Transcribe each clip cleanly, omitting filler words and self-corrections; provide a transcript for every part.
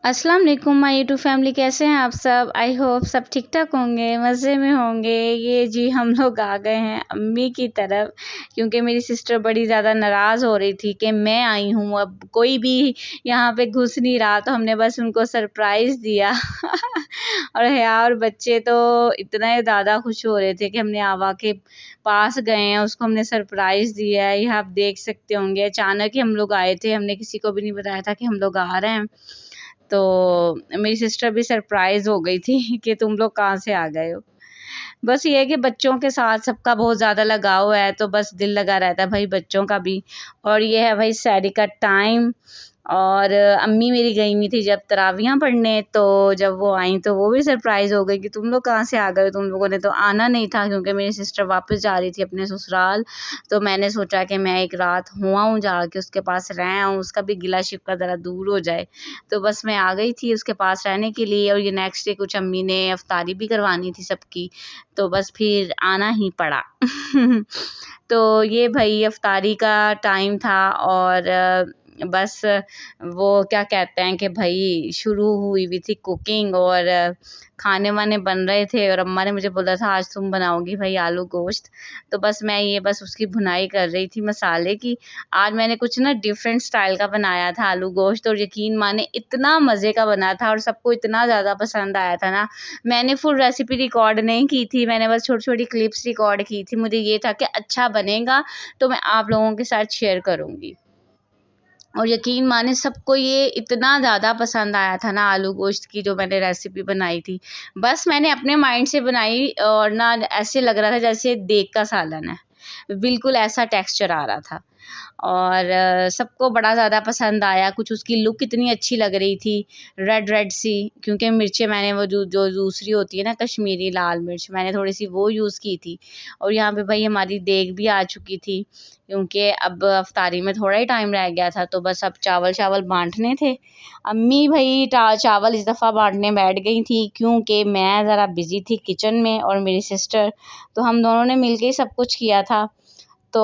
अस्सलाम वालेकुम my YouTube family, कैसे हैं आप सब। आई होप सब ठीक ठाक होंगे, मज़े में होंगे। ये जी हम लोग आ गए हैं अम्मी की तरफ, क्योंकि मेरी सिस्टर बड़ी ज़्यादा नाराज़ हो रही थी कि मैं आई हूँ, अब कोई भी यहाँ पे घुस नहीं रहा, तो हमने बस उनको सरप्राइज़ दिया और हया और बच्चे तो इतने ज़्यादा खुश हो रहे थे कि हमने आवा के पास गए हैं, उसको हमने सरप्राइज़ दिया है। ये आप देख सकते होंगे, अचानक ही हम लोग आए थे, हमने किसी को भी नहीं बताया था कि हम लोग आ रहे हैं। तो मेरी सिस्टर भी सरप्राइज़ हो गई थी कि तुम लोग कहाँ से आ गए हो। बस ये है कि बच्चों के साथ सबका बहुत ज़्यादा लगाव है, तो बस दिल लगा रहता है भाई बच्चों का भी। और ये है भाई सहरी का टाइम, और अम्मी मेरी गई हुई थी जब तरावियाँ पढ़ने, तो जब वो आई तो वो भी सरप्राइज़ हो गई कि तुम लोग कहाँ से आ गए हो, तुम लोगों ने तो आना नहीं था, क्योंकि मेरी सिस्टर वापस जा रही थी अपने ससुराल। तो मैंने सोचा कि मैं एक रात हो आऊँ जाके उसके पास रह आऊँ, उसका भी गिला शिकवा ज़रा दूर हो जाए। तो बस मैं आ गई थी उसके पास रहने के लिए, और ये नेक्स्ट डे कुछ अम्मी ने इफ्तारी भी करवानी थी सबकी, तो बस फिर आना ही पड़ा। तो ये भई इफ्तारी का टाइम था, और बस वो क्या कहते हैं कि भई शुरू हुई हुई थी कुकिंग, और खाने-वाने बन रहे थे, और अम्मा ने मुझे बोला था आज तुम बनाओगी भई आलू गोश्त। तो बस मैं ये बस उसकी भुनाई कर रही थी मसाले की। आज मैंने कुछ ना डिफरेंट स्टाइल का बनाया था आलू गोश्त, और यकीन माने इतना मज़े का बना था और सबको इतना ज़्यादा पसंद आया था ना। मैंने फुल रेसिपी रिकॉर्ड नहीं की थी, मैंने बस छोटी-छोटी क्लिप्स रिकॉर्ड की थी। मुझे ये था कि अच्छा बनेगा तो मैं आप लोगों के साथ शेयर करूँगी। और यकीन माने सबको ये इतना ज़्यादा पसंद आया था ना आलू गोश्त की जो मैंने रेसिपी बनाई थी। बस मैंने अपने माइंड से बनाई, और ना ऐसे लग रहा था जैसे देग का सालन है। बिल्कुल ऐसा टेक्सचर आ रहा था। और सबको बड़ा ज़्यादा पसंद आया। कुछ उसकी लुक इतनी अच्छी लग रही थी, रेड रेड सी, क्योंकि मिर्चें मैंने वो जो दूसरी होती है ना कश्मीरी लाल मिर्च, मैंने थोड़ी सी वो यूज़ की थी। और यहाँ पे भाई हमारी देग भी आ चुकी थी, क्योंकि अब अफ्तारी में थोड़ा ही टाइम रह गया था, तो बस अब चावल बांटने थे। अम्मी भाई चावल इस दफ़ा बांटने बैठ गई थी, क्योंकि मैं ज़रा बिज़ी थी किचन में, और मेरी सिस्टर, तो हम दोनों ने मिलके ही सब कुछ किया था। तो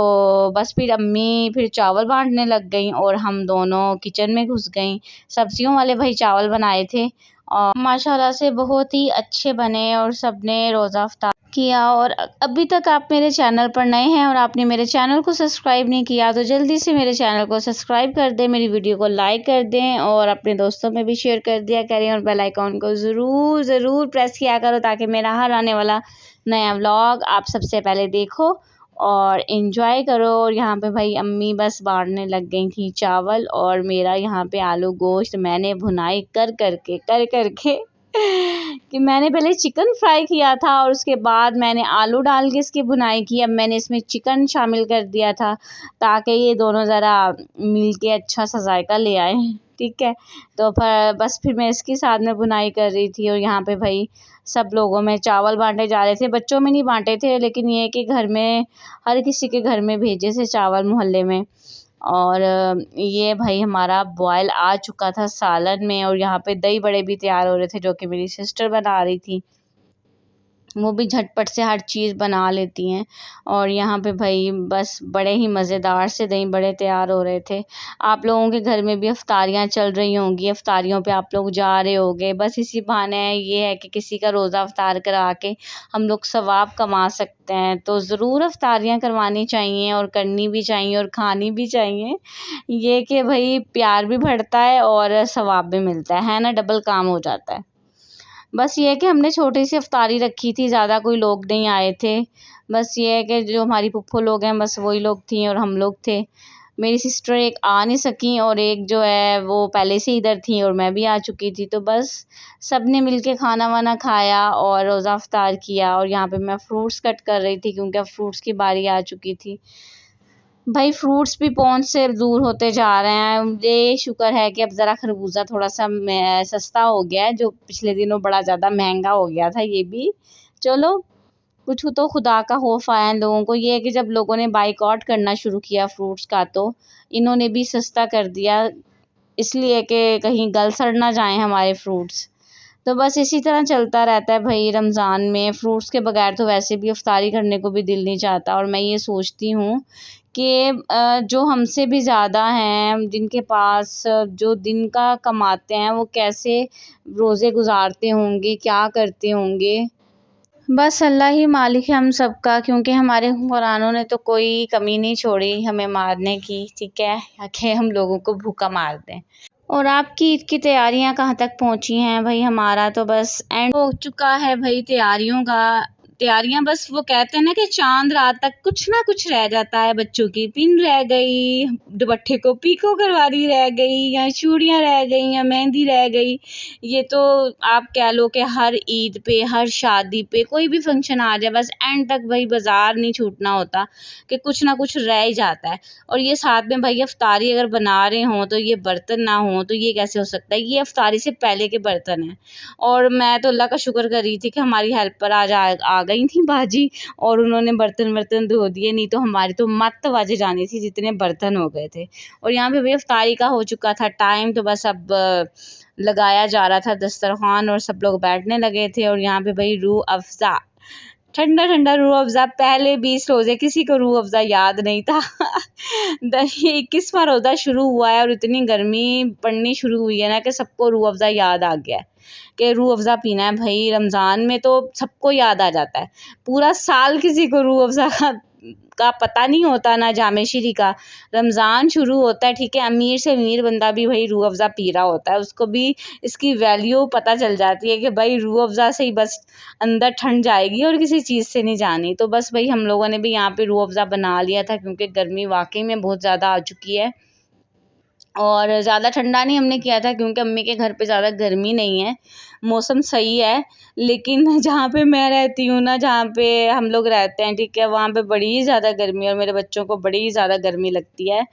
बस फिर अम्मी फिर चावल बांटने लग गईं, और हम दोनों किचन में घुस गईं। सब्जियों वाले भाई चावल बनाए थे, और माशाल्लाह से बहुत ही अच्छे बने, और सबने रोज़ा इफ्तार किया। और अभी तक आप मेरे चैनल पर नए हैं और आपने मेरे चैनल को सब्सक्राइब नहीं किया, तो जल्दी से मेरे चैनल को सब्सक्राइब कर दें, मेरी वीडियो को लाइक कर दें, और अपने दोस्तों में भी शेयर कर दिया करें, और बेल आइकॉन को ज़रूर प्रेस किया करो, ताकि मेरा हर आने वाला नया व्लॉग आप सबसे पहले देखो और एंजॉय करो। और यहाँ पे भाई अम्मी बस बांटने लग गई थी चावल, और मेरा यहाँ पे आलू गोश्त मैंने भुनाई कर करके कि मैंने पहले चिकन फ्राई किया था, और उसके बाद मैंने आलू डाल के इसकी भुनाई की। अब मैंने इसमें चिकन शामिल कर दिया था, ताकि ये दोनों ज़रा मिल के अच्छा सा जायका ले आए। ठीक है, तो फिर मैं इसके साथ में भुनाई कर रही थी, और यहाँ पे भाई सब लोगों में चावल बांटे जा रहे थे। बच्चों में नहीं बांटे थे, लेकिन ये है कि घर में हर किसी के घर में भेजे थे चावल मोहल्ले में। और ये भाई हमारा बॉयल आ चुका था सालन में, और यहाँ पे दही बड़े भी तैयार हो रहे थे, जो कि मेरी सिस्टर बना रही थी। वो भी झटपट से हर चीज़ बना लेती हैं। और यहाँ पे भाई बस बड़े ही मज़ेदार से दही बड़े तैयार हो रहे थे। आप लोगों के घर में भी इफ्तारियाँ चल रही होंगी, इफ्तारियों पे आप लोग जा रहे होंगे। बस इसी बहाने ये है कि किसी का रोज़ा इफ्तार करा के हम लोग सवाब कमा सकते हैं, तो ज़रूर इफ्तारियाँ करवानी चाहिए, और करनी भी चाहिए, और खानी भी चाहिए। ये कि भाई प्यार भी बढ़ता है और सवाब भी मिलता है ना, डबल काम हो जाता है। बस ये है कि हमने छोटी सी इफ्तारी रखी थी, ज़्यादा कोई लोग नहीं आए थे। बस ये है कि जो हमारी फूफो लोग हैं बस वही लोग थी, और हम लोग थे। मेरी सिस्टर एक आ नहीं सकी, और एक जो है वो पहले से इधर थी, और मैं भी आ चुकी थी। तो बस सब ने मिल के खाना वाना खाया और रोज़ा इफ्तार किया। और यहाँ पे मैं फ्रूट्स कट कर रही थी, क्योंकि अब फ्रूट्स की बारी आ चुकी थी। भाई फ्रूट्स भी पहुँच से दूर होते जा रहे हैं। मुझे शुक्र है कि अब ज़रा खरबूजा थोड़ा सा सस्ता हो गया है, जो पिछले दिनों बड़ा ज़्यादा महंगा हो गया था ये भी। चलो, कुछ तो खुदा का खौफ आया इन लोगों को। ये है कि जब लोगों ने बाइकआउट करना शुरू किया फ्रूट्स का, तो इन्होंने भी सस्ता कर दिया, इसलिए कि कहीं गल सड़ ना जाएं हमारे फ्रूट्स। तो बस इसी तरह चलता रहता है भाई। रमज़ान में फ्रूट्स के बगैर तो वैसे भी इफ्तारी करने को भी दिल नहीं चाहता, और मैं ये सोचती हूँ कि जो हमसे भी ज़्यादा हैं, जिनके पास जो दिन का कमाते हैं, वो कैसे रोज़े गुज़ारते होंगे, क्या करते होंगे। बस अल्लाह ही मालिक है हम सबका, क्योंकि हमारे कुरानों ने तो कोई कमी नहीं छोड़ी हमें मारने की, ठीक है, कि हम लोगों को भूखा मार दें। और आपकी ईद की तैयारियां कहाँ तक पहुंची हैं भाई? हमारा तो बस एंड हो चुका है भाई तैयारियों का। तैयारियां बस वो कहते हैं ना कि चांद रात तक कुछ ना कुछ रह जाता है। बच्चों की पिन रह गई, दुपट्टे को पीको करवानी रह गई, या चूड़ियां रह गई, या मेहंदी रह गई। ये तो आप कह लो कि हर ईद पे, हर शादी पे, कोई भी फंक्शन आ जाए, बस एंड तक भाई बाजार नहीं छूटना होता कि कुछ ना कुछ रह ही जाता है। और ये साथ में भाई अफ्तारी अगर बना रहे हों तो ये बर्तन ना हो तो ये कैसे हो सकता है? ये अफ्तारी से पहले के बर्तन हैं। और मैं तो अल्लाह का शुक्र कर रही थी कि हमारी हेल्पर आज आ गई थी बाजी, और उन्होंने बर्तन धो दिए, नहीं तो हमारी तो मत्त वाजे जानी थी, जितने बर्तन हो गए थे। और यहाँ पे भी अफ्तारी का हो चुका था टाइम, तो बस अब लगाया जा रहा था दस्तरखान और सब लोग बैठने लगे थे। और यहाँ पे भाई रूह अफ़ज़ा, ठंडा ठंडा रूह अफ़ज़ा। पहले 20 रोज़े किसी को रूह अफ़ज़ा याद नहीं था। 21वां रोज़ा शुरू हुआ है और इतनी गर्मी पड़नी शुरू हुई है ना कि सबको रूह अफ़ज़ा याद आ गया है कि रूह अफ़ज़ा पीना है भाई। रमज़ान में तो सबको याद आ जाता है, पूरा साल किसी को रूह अफ़ज़ा का पता नहीं होता ना जामे शीरी का। रमज़ान शुरू होता है, ठीक है, अमीर से अमीर बंदा भी भाई रूह अफ़ज़ा पी रहा होता है, उसको भी इसकी वैल्यू पता चल जाती है कि भाई रूह अफ़ज़ा से ही बस अंदर ठंड जाएगी और किसी चीज़ से नहीं जानी। तो बस भाई हम लोगों ने भी यहाँ पे रूह अफ़ज़ा बना लिया था, क्योंकि गर्मी वाकई में बहुत ज़्यादा आ चुकी है। और ज़्यादा ठंडा नहीं हमने किया था, क्योंकि अम्मी के घर पे ज़्यादा गर्मी नहीं है, मौसम सही है। लेकिन जहाँ पे मैं रहती हूँ ना, जहाँ पे हम लोग रहते हैं, ठीक है, वहाँ पे बड़ी ही ज़्यादा गर्मी है और मेरे बच्चों को बड़ी ही ज़्यादा गर्मी लगती है।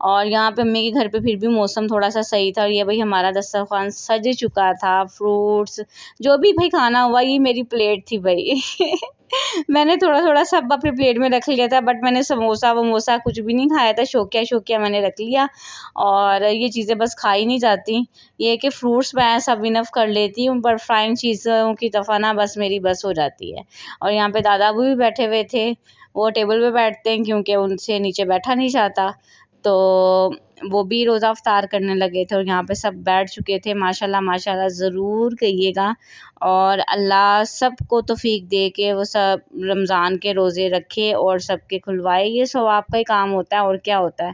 और यहाँ पे अम्मी के घर पे फिर भी मौसम थोड़ा सा सही था। और ये भाई हमारा दस्तरखान सज चुका था, फ्रूट्स जो भी भाई खाना हुआ, ये मेरी प्लेट थी भाई। मैंने थोड़ा थोड़ा सब अपनी प्लेट में रख लिया था, बट मैंने समोसा वमोसा कुछ भी नहीं खाया था, शौकिया शौकिया मैंने रख लिया। और ये चीज़ें बस खाई नहीं जाती। ये है कि फ्रूट्स मैं सब इनफ कर लेती हूँ, पर फ्राइंग चीज़ों की दफ़ा ना बस मेरी बस हो जाती है। और यहाँ पे दादा भी बैठे हुए थे, वो टेबल पे बैठते हैं क्योंकि उनसे नीचे बैठा नहीं जाता, तो वो भी रोज़ा अफ्तार करने लगे थे। और यहाँ पे सब बैठ चुके थे। माशाल्लाह माशाल्लाह ज़रूर कहिएगा, और अल्लाह सबको तौफीक दे के वो सब रमज़ान के रोज़े रखे और सबके खुलवाए। ये सवाब का ही काम होता है, और क्या होता है।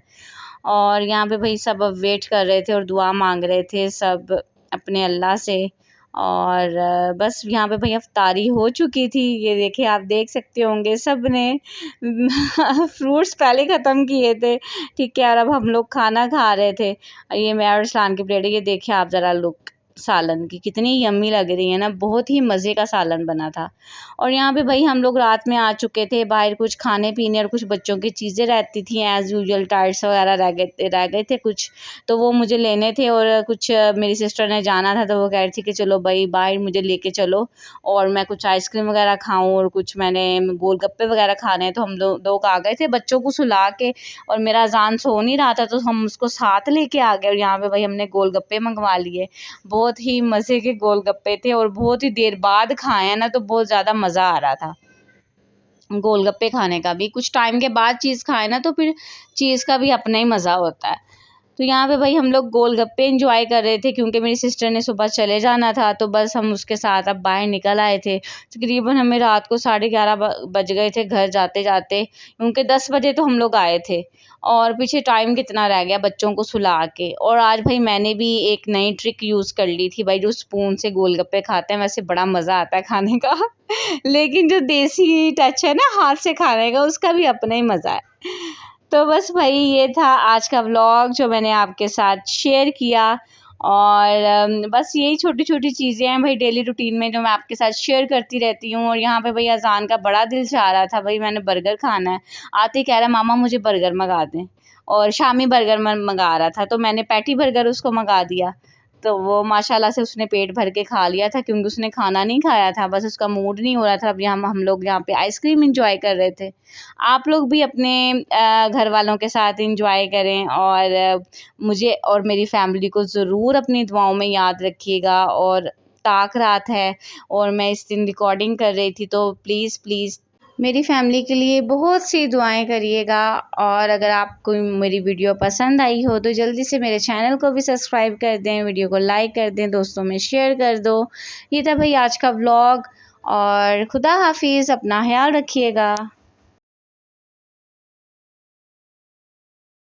और यहाँ पे भाई सब अब वेट कर रहे थे और दुआ मांग रहे थे सब अपने अल्लाह से। और बस यहाँ पे भाई अफ्तारी हो चुकी थी, ये देखिए आप देख सकते होंगे सब ने फ्रूट्स पहले ख़त्म किए थे, ठीक है, और अब हम लोग खाना खा रहे थे। ये मैं और इरशान की प्लेट है, ये देखिए आप ज़रा लुक सालन की कितनी यम्मी लग रही है ना, बहुत ही मज़े का सालन बना था। और यहाँ पे भाई हम लोग रात में आ चुके थे, बाहर कुछ खाने पीने और कुछ बच्चों की चीज़ें रहती थी एज़ यूजुअल, टाइट्स वगैरह रह गए थे कुछ, तो वो मुझे लेने थे। और कुछ मेरी सिस्टर ने जाना था, तो वो कह रही थी कि चलो भाई बाहर मुझे लेके चलो, और मैं कुछ आइसक्रीम वगैरह खाऊँ और कुछ मैंने गोलगप्पे वगैरह खाने हैं। तो हम लोग आ गए थे बच्चों को सुला के, और मेरा अजान सो नहीं रहा था, तो हम उसको साथ लेके आ गए। और यहाँ पे भाई हमने गोलगप्पे मंगवा लिए, बहुत ही मज़े के गोलगप्पे थे, और बहुत ही देर बाद खाए हैं ना, तो बहुत ज़्यादा मज़ा आ रहा था गोलगप्पे खाने का भी। कुछ टाइम के बाद चीज़ खाए ना, तो फिर चीज़ का भी अपना ही मज़ा होता है। तो यहाँ पे भाई हम लोग गोलगप्पे एंजॉय कर रहे थे, क्योंकि मेरी सिस्टर ने सुबह चले जाना था, तो बस हम उसके साथ अब बाहर निकल आए थे। तकरीबन हमें रात को 11:30 बज गए थे घर जाते जाते, क्योंकि 10 बजे तो हम लोग आए थे, और पीछे टाइम कितना रह गया बच्चों को सुला के। और आज भाई मैंने भी एक नई ट्रिक यूज़ कर ली थी भाई, जो स्पून से गोलगप्पे खाते हैं, वैसे बड़ा मज़ा आता है खाने का लेकिन जो देसी टच है ना हाथ से खाने का, उसका भी अपना ही मज़ा है। तो बस भाई ये था आज का व्लॉग जो मैंने आपके साथ शेयर किया। और बस यही छोटी छोटी चीज़ें हैं भाई डेली रूटीन में, जो मैं आपके साथ शेयर करती रहती हूँ। और यहाँ पे भाई अजान का बड़ा दिल चाह रहा था भाई, मैंने बर्गर खाना है, आते ही कह रहा मामा मुझे बर्गर मंगा दें, और शामी बर्गर मंगा रहा था, तो मैंने पैटी बर्गर उसको मंगा दिया। तो वो माशाल्लाह से उसने पेट भर के खा लिया था, क्योंकि उसने खाना नहीं खाया था, बस उसका मूड नहीं हो रहा था। अब यहाँ हम लोग यहाँ पे आइसक्रीम एंजॉय कर रहे थे। आप लोग भी अपने घर वालों के साथ एंजॉय करें, और मुझे और मेरी फैमिली को ज़रूर अपनी दुआओं में याद रखिएगा। और ताक रात है और मैं इस दिन रिकॉर्डिंग कर रही थी, तो प्लीज़ प्लीज़ मेरी फैमिली के लिए बहुत सी दुआएं करिएगा। और अगर आपको मेरी वीडियो पसंद आई हो तो जल्दी से मेरे चैनल को भी सब्सक्राइब कर दें, वीडियो को लाइक कर दें, दोस्तों में शेयर कर दो। ये था भाई आज का व्लॉग, और खुदा हाफिज़, अपना ख्याल रखिएगा।